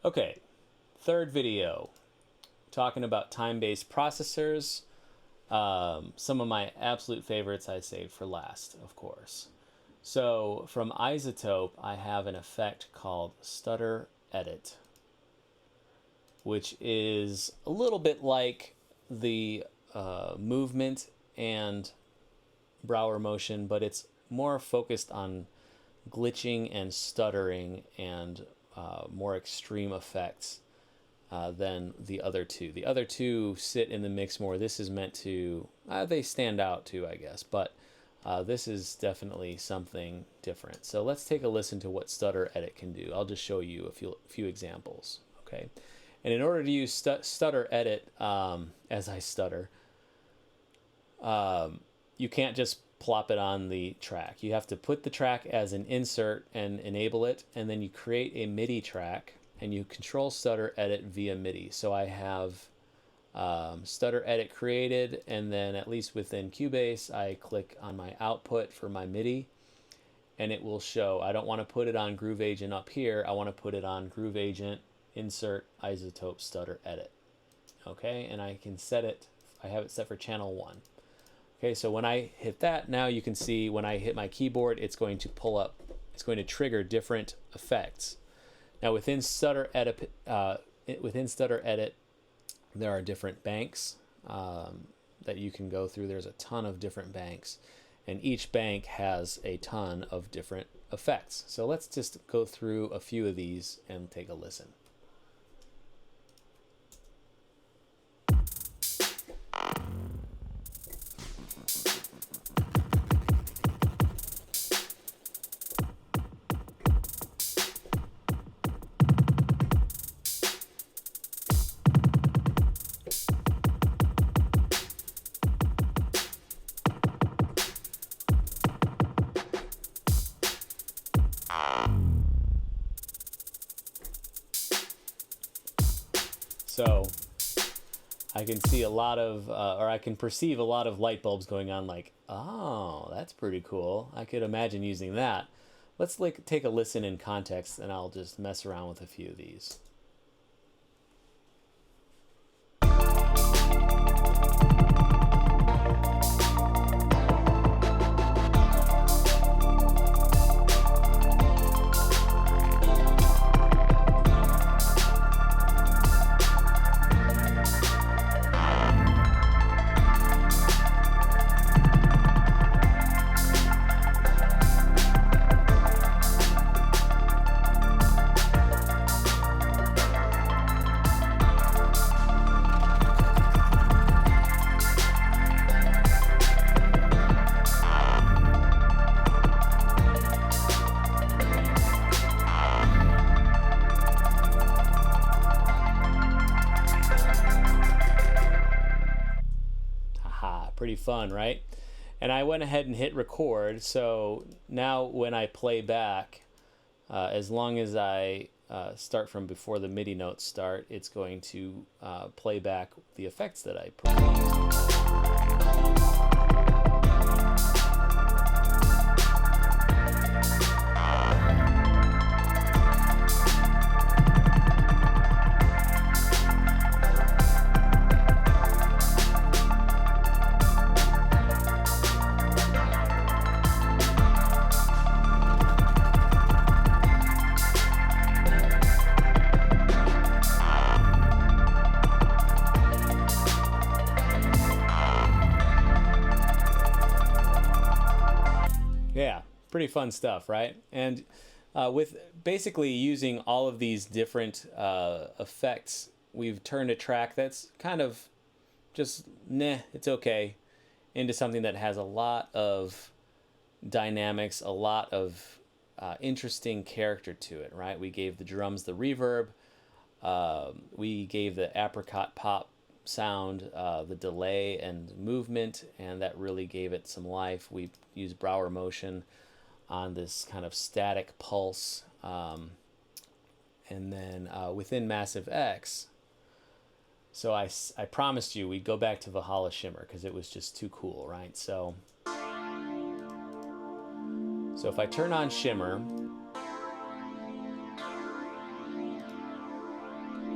Okay, third video, talking about time-based processors. Some of my absolute favorites I saved for last, of course. So from iZotope, I have an effect called Stutter Edit, which is a little bit like the movement and Brauer motion, but it's more focused on glitching and stuttering and more extreme effects than the other two. The other two sit in the mix more. This is meant to, they stand out too, I guess, but this is definitely something different. So let's take a listen to what Stutter Edit can do. I'll just show you a few examples, okay? And in order to use Stutter Edit as I stutter, you can't just plop it on the track. You have to put the track as an insert and enable it, and then you create a MIDI track and you control Stutter Edit via MIDI. So I have Stutter Edit created, and then at least within Cubase, I click on my output for my MIDI, and it will show. I don't want to put it on Groove Agent up here. I want to put it on Groove Agent, Insert, iZotope, Stutter Edit. Okay, and I can set it, I have it set for channel 1. Okay, so when I hit that, now you can see when I hit my keyboard, it's going to pull up, it's going to trigger different effects. Now within Stutter Edit, there are different banks that you can go through. There's a ton of different banks, and each bank has a ton of different effects. So let's just go through a few of these and take a listen. So I can see a lot of, or I can perceive a lot of light bulbs going on, like, oh, that's pretty cool. I could imagine using that. Let's take a listen in context, and I'll just mess around with a few of these. Pretty fun, right? And I went ahead and hit record, so now when I play back, as long as I start from before the MIDI notes start, it's going to play back the effects that I produced. Yeah, pretty fun stuff, right? And with basically using all of these different effects, we've turned a track that's kind of just, it's okay, into something that has a lot of dynamics, a lot of interesting character to it, right? We gave the drums the reverb, we gave the apricot pop sound the delay and movement, and that really gave it some life. We used Brauer motion on this kind of static pulse, and then within Massive X, so I promised you we'd go back to Valhalla Shimmer because it was just too cool, right? So if I turn on Shimmer,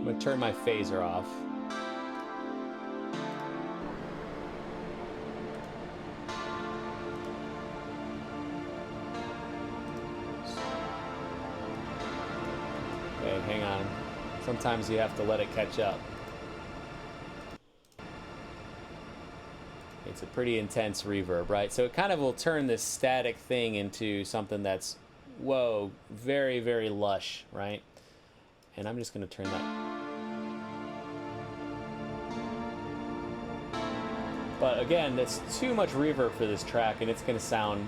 going to turn my phaser off. Okay, hang on. Sometimes you have to let it catch up. It's a pretty intense reverb, right? So it kind of will turn this static thing into something that's, whoa, very, very lush, right? And I'm just going to turn that. But again, that's too much reverb for this track, and it's going to sound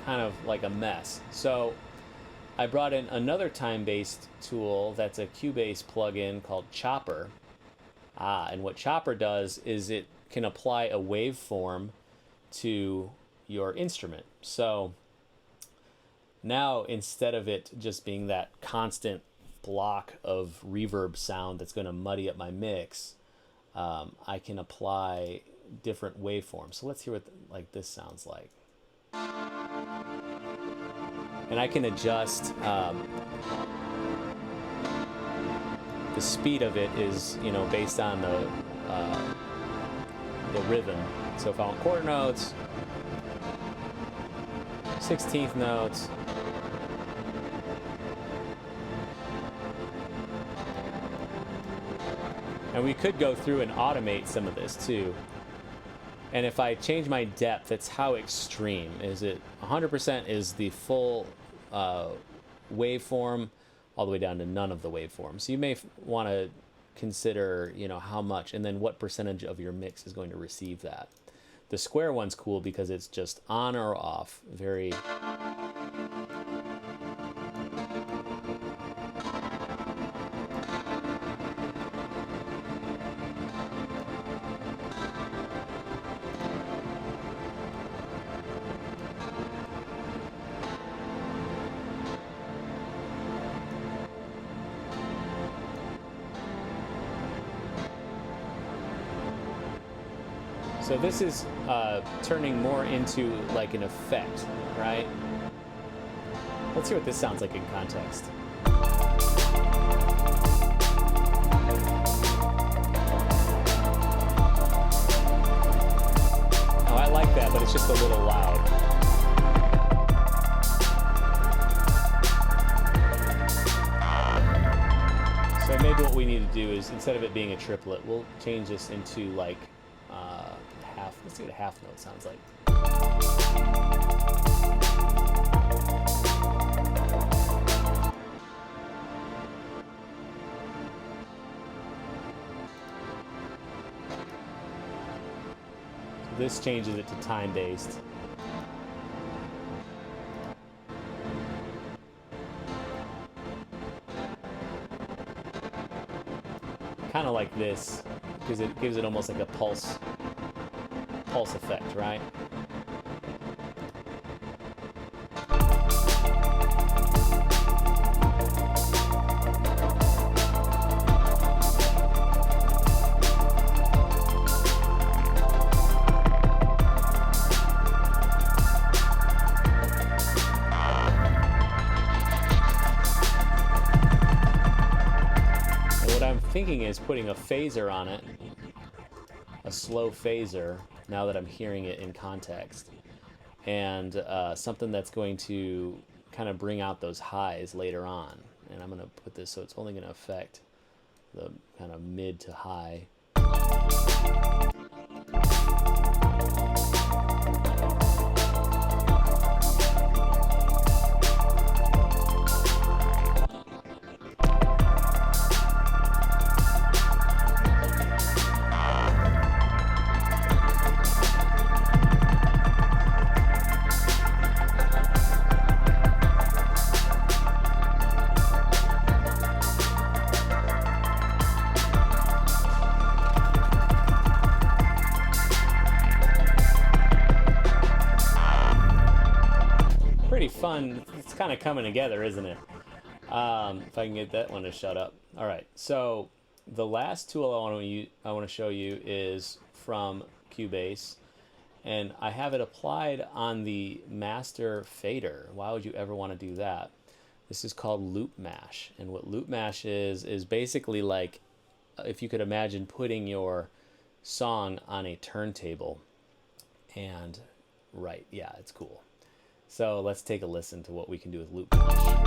kind of like a mess. So I brought in another time-based tool that's a Cubase plugin called Chopper. And what Chopper does is it can apply a waveform to your instrument. So now, instead of it just being that constant block of reverb sound that's going to muddy up my mix, I can apply different waveforms. So let's hear what like this sounds like. And I can adjust the speed of it is, you know, based on the rhythm. So if I want quarter notes, 16th notes, and we could go through and automate some of this too. And if I change my depth, it's how extreme. Is it 100% is the full waveform all the way down to none of the waveforms. So you may want to consider, you know, how much and then what percentage of your mix is going to receive that. The square one's cool because it's just on or off, very... So this is turning more into like an effect, right? Let's see what this sounds like in context. Oh, I like that, but it's just a little loud. So maybe what we need to do is, instead of it being a triplet, we'll change this into like half. Let's see what a half note sounds like. So this changes it to time-based. Kind of like this, because it gives it almost like a pulse effect, right? And what I'm thinking is putting a phaser on it, a slow phaser, now that I'm hearing it in context, and something that's going to kind of bring out those highs later on. And I'm going to put this so it's only going to affect the kind of mid to high. Fun. It's kind of coming together, isn't it? If I can get that one to shut up. All right. So the last tool I want to show you is from Cubase, and I have it applied on the master fader. Why would you ever want to do that? This is called Loop Mash. And what Loop Mash is basically like if you could imagine putting your song on a turntable. And right, yeah, it's cool. So let's take a listen to what we can do with Loop Mash.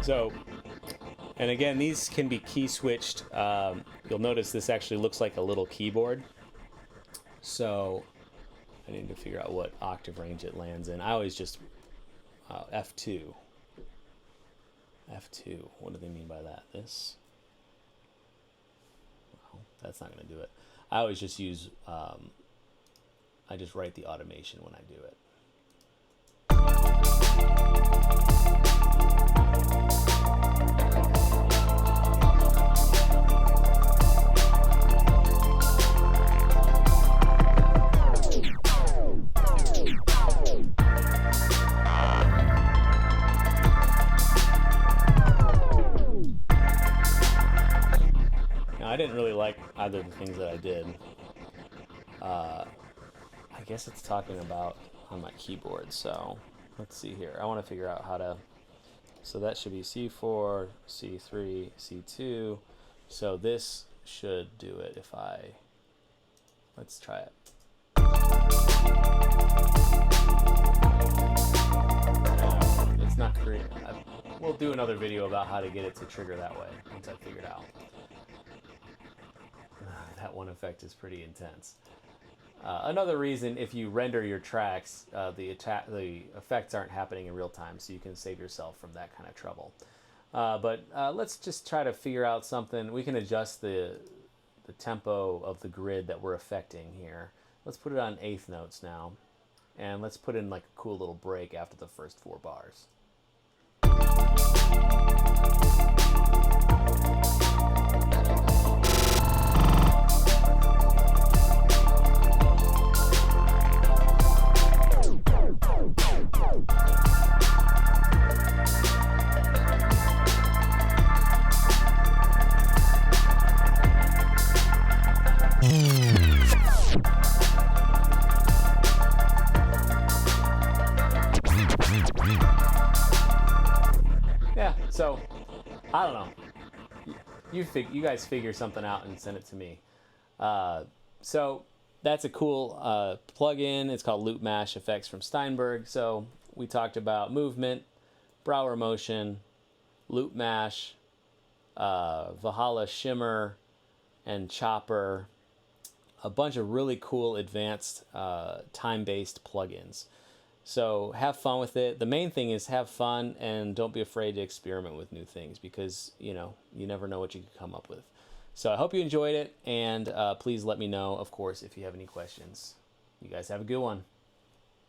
So, and again, these can be key switched. You'll notice this actually looks like a little keyboard. So I need to figure out what octave range it lands in. I always just F2. F2. What do they mean by that? This? Well, that's not going to do it. I always just use, I just write the automation when I do it. I didn't really like either of the things that I did. I guess it's talking about on my keyboard, so let's see here. I want to figure out how to, so that should be C4, C3, C2. So this should do it if I, let's try it. It's not creating, we'll do another video about how to get it to trigger that way once I figure it out. That one effect is pretty intense. Another reason, if you render your tracks, the effects aren't happening in real time, so you can save yourself from that kind of trouble. But let's just try to figure out something. We can adjust the tempo of the grid that we're affecting here. Let's put it on eighth notes now, and let's put in like a cool little break after the first 4 bars. Yeah, so I don't know. You guys figure something out and send it to me. So that's a cool plugin. It's called Loop Mash Effects from Steinberg. So we talked about movement, Brauer motion, Loop Mash, Valhalla Shimmer, and Chopper. A bunch of really cool advanced time-based plugins. So have fun with it. The main thing is have fun and don't be afraid to experiment with new things because, you know, you never know what you can come up with. So I hope you enjoyed it, and please let me know, of course, if you have any questions. You guys have a good one.